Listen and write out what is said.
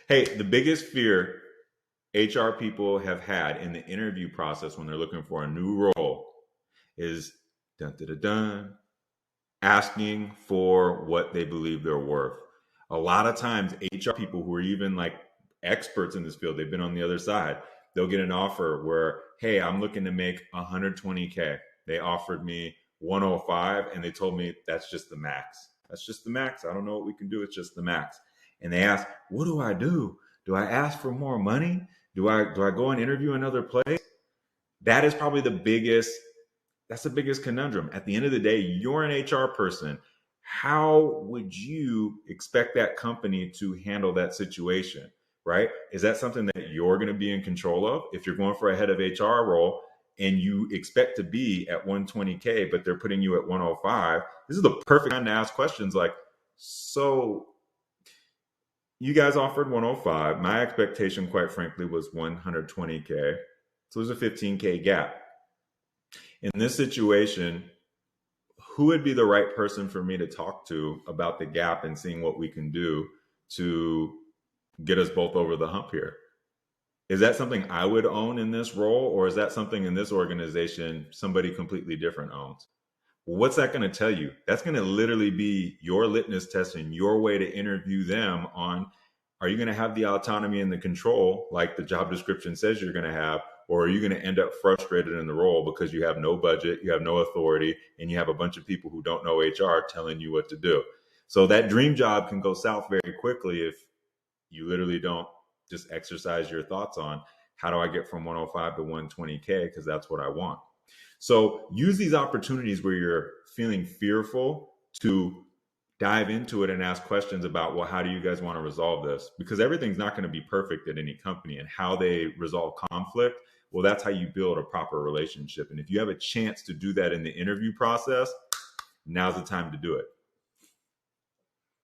Hey, the biggest fear HR people have had in the interview process when they're looking for a new role is dun, dun, dun, dun, asking for what they believe they're worth. A lot of times, HR people who are even like experts in this field, they've been on the other side, they'll get an offer where, hey, I'm looking to make 120K. They offered me 105 and they told me that's just the max. That's just the max. I don't know what we can do. It's just the max. And they ask, what do I do? Do I ask for more money? Do I go and interview another place? That is probably that's the biggest conundrum. At the end of the day, you're an HR person. How would you expect that company to handle that situation? Right? Is that something that you're going to be in control of? If you're going for a head of HR role and you expect to be at 120K, but they're putting you at 105, this is the perfect time to ask questions like, so you guys offered 105. My expectation, quite frankly, was 120K. So there's a 15K gap. In this situation, who would be the right person for me to talk to about the gap and seeing what we can do to get us both over the hump here? Is that something I would own in this role, or is that something in this organization somebody completely different owns? Well, what's that going to tell you? That's going to literally be your litmus test and your way to interview them on, are you going to have the autonomy and the control like the job description says you're going to have, or are you going to end up frustrated in the role because you have no budget, you have no authority, and you have a bunch of people who don't know HR telling you what to do? So that dream job can go south very quickly if you literally don't just exercise your thoughts on, how do I get from 105 to 120K, because that's what I want. So use these opportunities where you're feeling fearful to dive into it and ask questions about, well, how do you guys want to resolve this? Because everything's not going to be perfect at any company, and how they resolve conflict, well, that's how you build a proper relationship. And if you have a chance to do that in the interview process, now's the time to do it.